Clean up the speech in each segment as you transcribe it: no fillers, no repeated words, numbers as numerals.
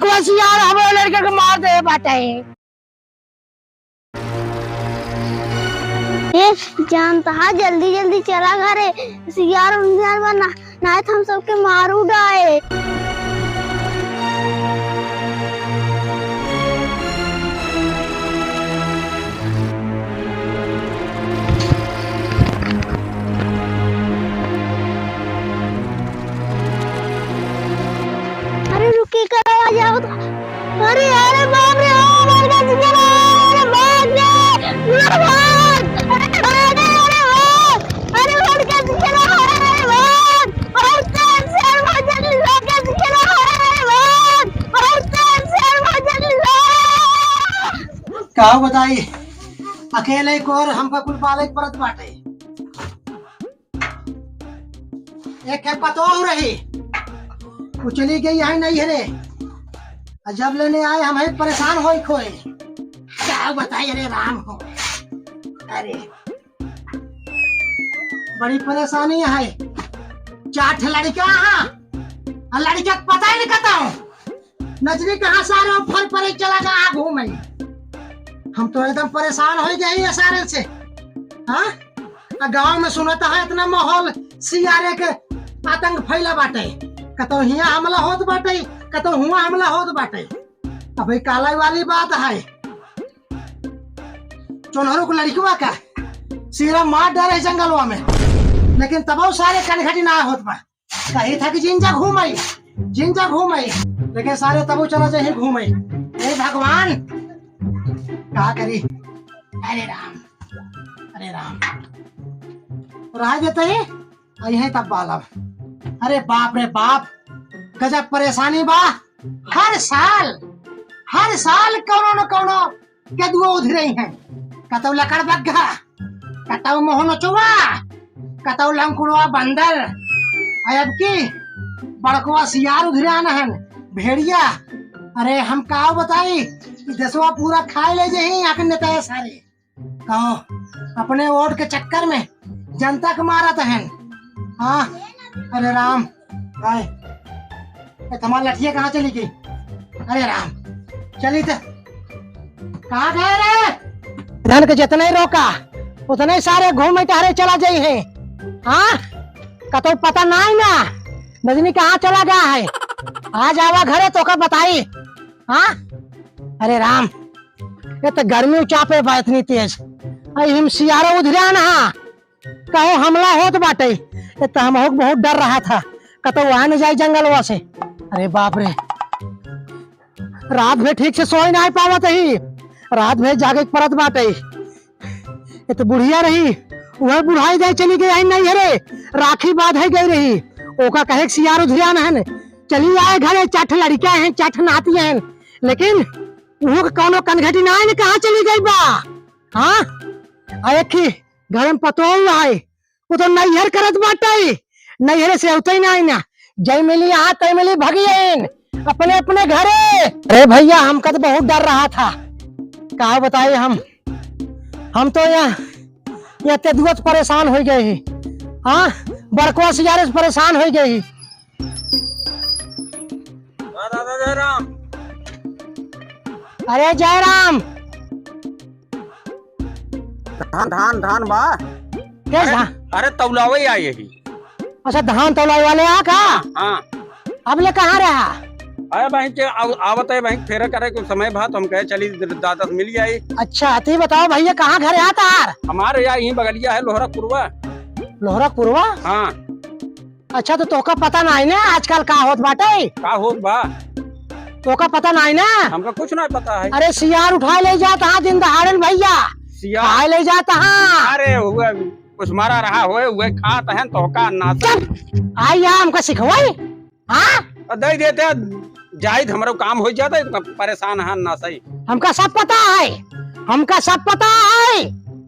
बकवास यार हमारे लड़के को मार दे बाटे। जानता है जल्दी जल्दी चला घरे सियार बना ना तो हम सबके मारू डाए। अरे रुकी कर आ जाओ तो। अरे अरे बाप रे मार का सियार अरे भाग रे भाग क्या बताई अकेले को और हमका कुल पालक परत बाटे। एक है पतो हो रही वो चली गई है नहीं रे जब लेने आए हम परेशान हो खोए। क्या बताई अरे राम हो अरे बड़ी परेशानी है। चार लड़का लड़का पता ही नहीं करता हूँ नजरी कहाँ सारे फल पर चला गया घूमे। हम तो एकदम परेशान हो गए सारे से। हाँ गांव में सुनता है इतना माहौल सियारे के आतंक फैला बाटे कतो हिया हमला होत बाटे कतो हुआ हमला होत बाटे। अबे काला वाली बात है चोनहरों को लड़कियों का सिरा मार डाले जंगलवा में लेकिन तब सारे कनखटी ना होत बा। कही था कि जिंजा घूमई लेकिन सारे तब चला जाए घूमई। हे भगवान क्या करी। अरे राम रह देते है तब बालब। अरे बाप रे बाप गजब परेशानी बा। हर साल कौनो न कौनो कदुआ उधरे हैं। कतौ लकड़ बग्घा कतौ मोहन चुआ कतौ लंकुड़वा बंदर अब की बड़कवा सियार उधरान हन भेड़िया। अरे हम का बताई दसवा पूरा खाए ले जे आके नेता सारे कहो अपने वोट के चक्कर में जनता को मारा हन। हाँ अरे राम आए तुम्हारी लठिया कहाँ चली गई। अरे राम चली तो कहाँ गए रे। धन के जितने रोका उतने सारे घूमे टहरे चला जाई है। हाँ कतो पता ना ही ना नजनी कहाँ चला गया है। आ जावा घरे तो का बताई। हाँ अरे राम ये तो गर्मी चापे बा इतनी तेज हम सियारो उधरा ना कहो हमला होत बाटे ये तो हम बहुत डर रहा था कतो वहां न जाए जंगलवा से। अरे बाप रे रात में ठीक से सोई नहीं पावत ही रात में जागे परत बाटे। ये तो बुढ़िया रही वह बुढ़ाई जाए चली गई नहीं हरे राखी बात है गई रही ओका कहे सियार उधरिया न चली आए घरे चठ लड़कियां हैं चठ नाती हैं लेकिन वो कौनो कनघटी ना है कहाँ चली गई बा। हाँ अरे घर में पतो है वो तो नैहर करत बाटे नैहर से होते ही ना जय मिली यहाँ तय मिली भगियन अपने अपने घरे। अरे भैया हमका तो बहुत डर रहा था कहा बताइए हम तो यहाँ तेदुअत परेशान हो गए ही। हाँ बड़कुआ सियारे से परेशान हो गई। जयराम अरे जयराम धान बा अरे तौलावे आई यही। अच्छा धान तौलाई वाले आ का। हाँ अब ले कहाँ रहा। अरे बहन आवत है बहन फेरा करे कुछ समय बाद हम कहे चली दादा से मिल जाये। अच्छा तो बताओ भैया कहाँ घर आता है। हमारे यहाँ यही बगलिया है लोहरा पुरवा। हाँ अच्छा तो तोका पता नहीं ना आजकल का होत बाटे का होत बा तोका पता नहीं ना। हमका कुछ नहीं पता है। अरे सियार उठाए ले जाता है दिन दहाड़न भैया सियार ले जाता है। अरे हुए कुछ मारा रहा हुए खात है तो का नाता आई हमका सिखवाई। हाँ दे देते जाहिद हमारा काम हो जाता है तो परेशान है ना सही। हमका सब पता है।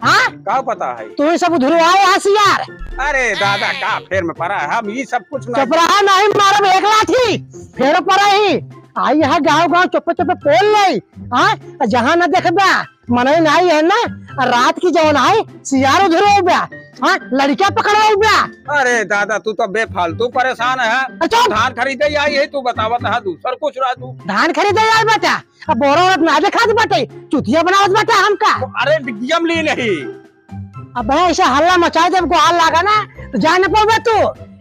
हाँ का पता है तू सब उधरवाए सियार। अरे दादा का फेर में पड़ा है हम ये सब कुछ नहीं मारब एक लाठी फेर पड़ा ही आई है गाँव चुप्पे पोल नहीं। हाँ जहाँ न देखबा मन नहीं है ना रात की जवन है सियार उधर हाँ लड़कियां पकड़वा गया। अरे दादा तू तो बेफालतू परेशान है। अच्छा धान खरीदे ही आई है तू बतावत है दूसर कुछ रहा तू। धान खरीदे यार बेटा, अब बोरा औरत ना खाद बाटे, चुतिया बनावत बेटा हमका। अरे डिग्गियम ली नहीं। अब ऐसा हल्ला मचाए जब को हाल लागा ना तो जा न पाओगे तू।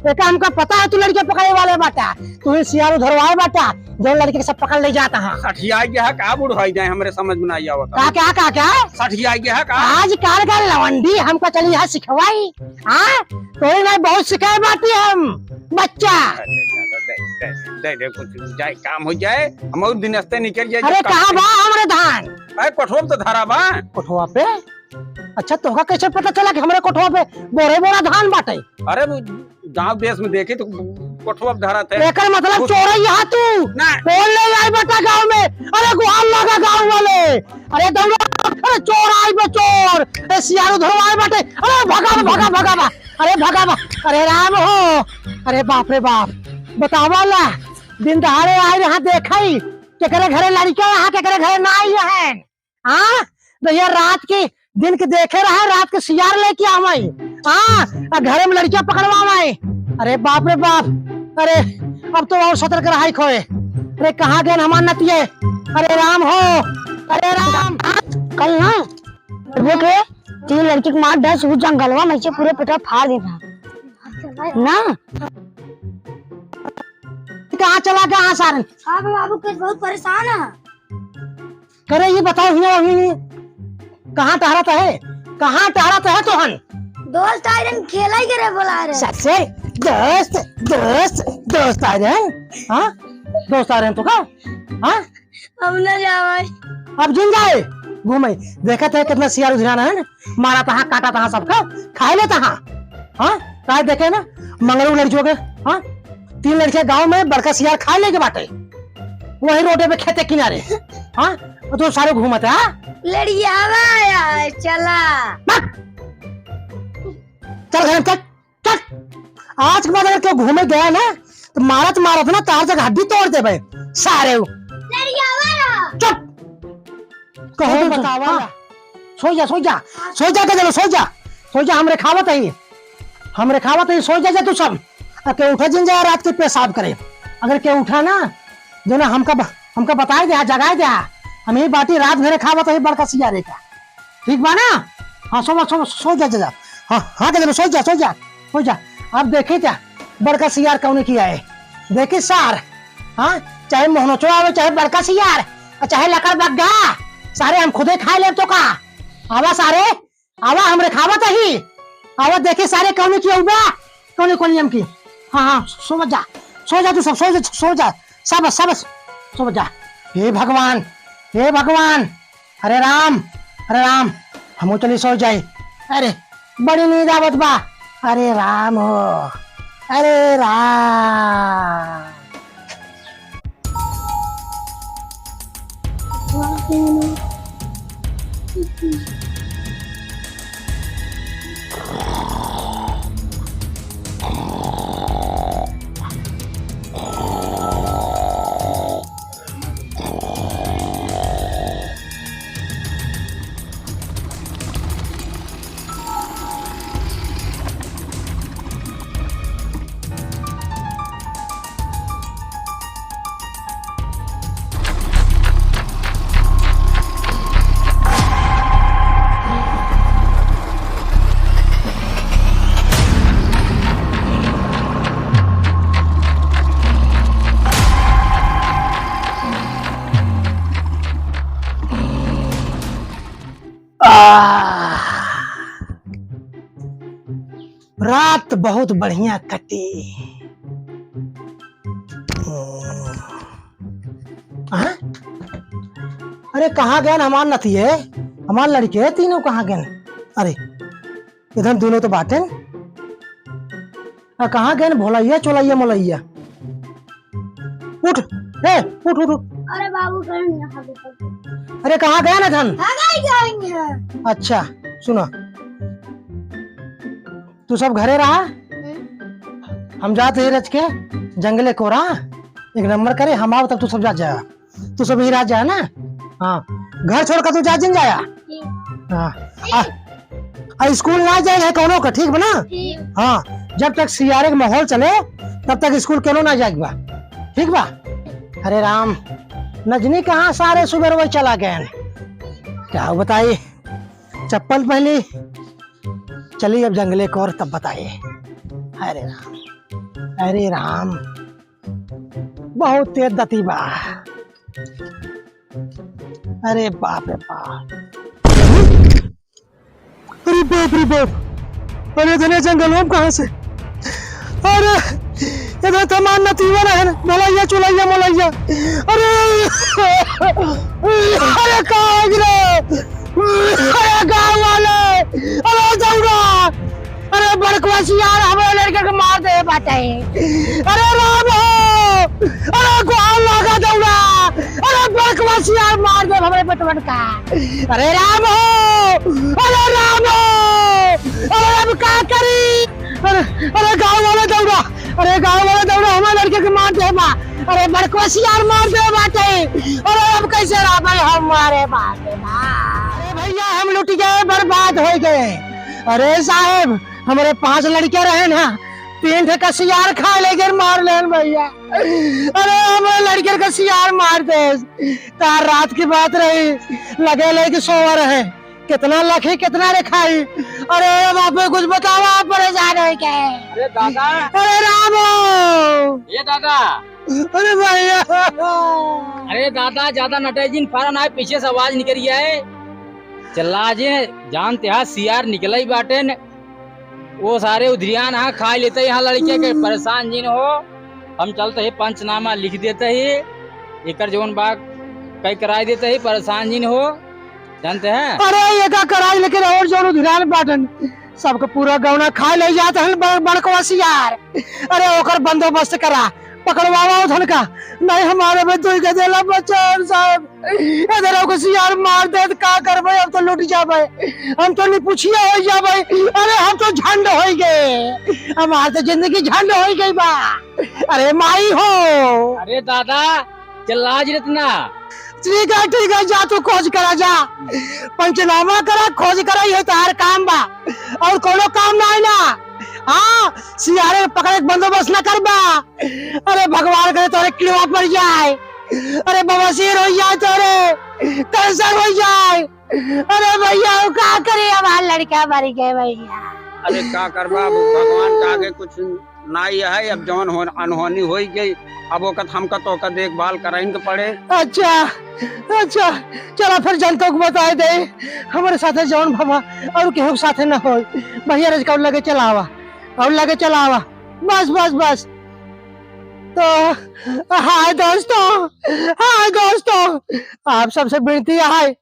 एक हमका पता है तू लड़के पकड़े वाले बाटा, तू ही सियार उधरवाए बाटा जो लड़के के सब पकड़ ले जाता है। सठिया गया है का बुढ़ाई जाए हमरे समझ में नहीं आवत। क्या सठिया गया है का आज काल का लवंडी हमको चली है सिखवाई। हाँ तो नहीं बहुत सिखाए बाटी हम बच्चा। दे कुछ जाए काम हो जाए हम और दिन हस्ते निकल जाए। अरे कहाँ बा हमारे धान? अरे कोठवा तो धारा बा। कोठवा पे? अच्छा तोहका कैसे पता चला कि हमारे कोठवा पे बोरे बोरा धान बाटे? अरे गांव देश में देखे तो कोठवा धारा थे। एकर मतलब चोरई है तू? बोल ले आई बेटा गांव में। अरे गुहाल लगा गांव वाले। अरे दौड़ा, अरे चोर आई बे चोर, अरे सियारू धरवाए बाटे। अरे भगा भगा भगा भगा, अरे भगा भगा, अरे राम हो, अरे बाप रे बाप। बतावा ला दिन दहाड़े आए यहाँ देखई केकरे घरे लड़का यहाँ केकरे घरे ना आई है। हाँ भैया रात की दिन के देखे रहे, रात के सियार लेके आवई। हाँ घरे में लड़कियां पकड़वाई। अरे बाप रे बाप, अरे अब तो और सतर्क रहा खोए। अरे कहाँ गए हमार नतिये? अरे राम हो, अरे राम। कल ना देखे तीन लड़की को मार 10 जंगलवा में से पूरे पेटा फाड़ देता ना। कहाँ चला गया? हाँ सारन बाबू कुछ बहुत परेशान है। करे ये बताओ कहाँ टहरत है? कहाँ टहरत है तोहन? दोस्त आयरन खेला ही करे बुला रहे। सबसे दोस्त दोस्त दोस्त आ रहे हैं। हाँ दोस्त आ रहे हैं तो का? हाँ अब न जाए, अब जिन जाए घूमे। देखा था कितना सियार उधराना है, मारा था काटा था सबका, खाए लेता। हाँ काय देखे ना मंगलू लड़कियों के। हाँ 3 लड़कियां गांव में बड़का सियार खा लेके बाटे वही रोडे पे खेते किनारे। हाँ तो सारे घूमते। हाँ लड़िया आया चला चल घर चल चल। आज के बाद अगर क्यों घूमे गया ना तो मारत ना तार से हड्डी तोड़ दे भाई सारे। चुप कहो बतावा। सो जा के चलो सो जा। हमरे खावत है सो जा तू सब। के उठा जिन जाए रात के पेशाब करे। अगर के उठा ना जो ना हमका बताए दे जगाए दे। हम ही बाटी रात भरे खावत है बड़का सियारे का। ठीक बा ना? हाँ सो जा। हाँ के सो जा। अब देखे क्या बड़का सियार कौन किया है? देखे सार। हाँ चाहे मोहनोचो आवे चाहे बड़का सियार चाहे लकड़ बग्गा सारे हम खुदे खाए ले तो का। आवा सारे आवा हमरे खावत ही। आवा देखे सारे कौन किया हुआ कौन हम की। हाँ सो जा तू सब सो जा सब सो जा। हे भगवान अरे राम हम चली सो जाए। अरे बड़ी नींद आवत बा। अरे राम हो, अरे राम। रात बहुत बढ़िया कटी। अरे कहाँ गए हमार नथी है? हमार लड़के तीनों कहाँ गए? अरे इधर दोनों तो बाटे। कहाँ गए भोलैया चोलैया मोलैया? उठ उठ। अरे बाबू अरे कहाँ गया ना धन? जाएंगे। अच्छा सुनो तू सब घरे रहा। हम जाते रच के जंगले को रहा 1 नंबर करे हम आओ तब तू सब जा। तू सब ही रात जाए ना। हाँ घर छोड़ कर तू जा जिन जाया। हाँ और स्कूल ना जाए कोनो का, ठीक बना। हाँ, जब तक सियारे का माहौल चले तब तक स्कूल केनो ना जाए बा, ठीक बा। अरे राम, नजनी कहाँ सारे सुबह वही चला गए, क्या बताइए। चप्पल पहली, चलिए अब जंगले को और तब बताइए। अरे राम, अरे राम, बहुत तेज दती बा। अरे बाप रे बाप, अरे बाप रे बाप, अरे धने जंगल में कहाँ से? अरे इधर तमाम नतीवन है, मोलैया चुलैया मोलैया। अरे अरे कहाँ गिरे? अरे गाँव वाले, अरे दौड़ा, अरे बड़कवासी यार हमारे लड़के को मार दे बाटे। अरे राम हो, अरे गाँव लगा दौड़ा, अरे बड़कवासी यार मार दे हमारे बटवन का। अरे राम हो, अरे राम हो, अरे अब क्या करी? अरे गाँव वाले दौड़ा, अरे गाँव वाले दौड़ा, हमारे लड़के को मार दे बा। अरे बड़कवासी यार मार दे बाटे। अरे अब कैसे रहा भाई हमारे बाप रे बाप। अरे भैया हम लुट गए, बर्बाद हो गए। अरे साहब हमारे 5 लड़के रहे ना, 3 ठे का सियार खा लेकर मार ले भैया। अरे हमारे लड़के का सियार मार दे, तार रात की बात रही, लगे लेके सोवा रहे, कितना लखी कितना रे खाई। अरे बापे कुछ बताओ, आप परेशान हो के। अरे दादा, अरे रामो, ये दादा, अरे भैया, अरे दादा ज्यादा नटेजिन फारन आए, पीछे से आवाज निकल गया है। चला जे जानते हा सियार निकला ही बाटे न, वो सारे उधरियान हाँ खा लेते यहाँ लड़के के, परेशान जिन हो। हम चलते ही पंचनामा लिख देते ही, एकर जौन बाग कई कराई देते ही, परेशान जिन हो, जानते हैं। अरे ये का कराई लेकिन और जो उधरियान बाटन सबको पूरा गौना खा ले जाते हैं बड़कवा सियार। अरे ओकर बंदोबस्त करा, पकड़वावा उधर का, नहीं हमारे में दुई के देला बच्चन साहब। इधर को सियार मार दे तो का करबे, अब तो लुट जाबे, हम तो नहीं पूछिए हो जाबे। अरे हम तो झंड हो गए, हमारे तो जिंदगी झंड हो गई बा। अरे माई हो, अरे दादा चला जितना, ठीक है जा, तू खोज करा जा, पंचनामा करा, खोज करा, ये तार काम बा और कोनो काम ना है ना। हाँ, सियारे पकड़े बंदोबस्त न करबा। अरे भगवान करे तोरे किलवा पड़ जाए, अरे बवासीर हो जाए, तोरे कैंसर हो जाए। अरे भैया क्या करे, हमारे लड़का मर गए भैया। अरे क्या करबा, भगवान का आगे कुछ ना ही है। अब जौन हो अनहोनी हो गई, अब वक्त हमका तो का देखभाल कराइन के पड़े। अच्छा अच्छा, चला फिर जनता को बताए दे हमारे साथे जौन बाबा और केहू साथे न हो। भैया रजका लगे चलावा और लगे चलावा, बस बस बस। तो हाय दोस्तों, आप सबसे विनती है,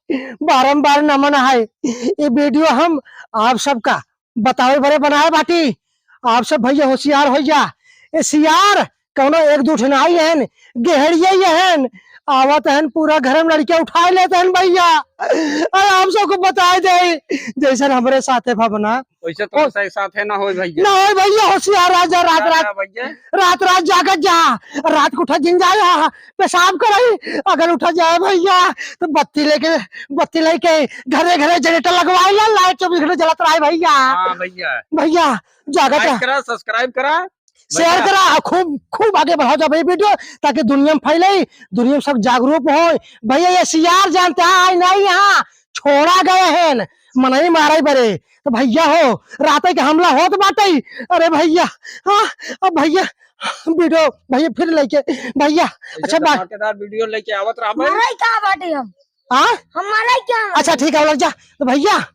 बारंबार नमन है, ये वीडियो हम आप सबका बतावे बड़े बनाए बाटी। आप सब भैया होशियार हो जा, ये सियार कौनो एक दूठ नहीं है, गेहड़िए हैं, आवत है पूरा घर में लड़के उठा लेते हैं भैया। अरे आप सबको बताए दे जैसे हमारे साथे भावना वैसे तो सही साथे ना हो भैया, ना हो भैया, होशियार राजा, रात रात जाकर जा, रात को उठा जिन जाए पेशाब कराई, अगर उठा जाए भैया तो बत्ती लेके घरे घरे जनरेटर लगवाई, लाइट 24 घंटे जलत रहा है भैया। हाँ भैया जाकर करा, सब्सक्राइब करा, शेयर करा, खूब आगे बढ़ाओ जा भाई वीडियो, ताकि दुनिया में फैले, दुनिया में सब जागरूक हो। भैया ये सियार जानते हैं नहीं, यहाँ छोड़ा गए हैं, मनई मारे बरे, तो भैया हो रात के हमला हो तो बाटे। अरे भैया, हाँ अब भैया वीडियो भैया फिर लेके भैया, अच्छा वीडियो लेके आवत रहा भाई। हमारा क्या, अच्छा ठीक है लग जा। तो भैया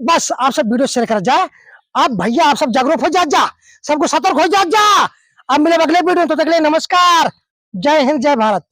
बस आप सब वीडियो शेयर कर जाए, अब भैया आप सब जागरूक हो जा, सबको सतर्क हो जा। अब मिले अगले वीडियो, तो तक के लिए नमस्कार, जय हिंद जय भारत।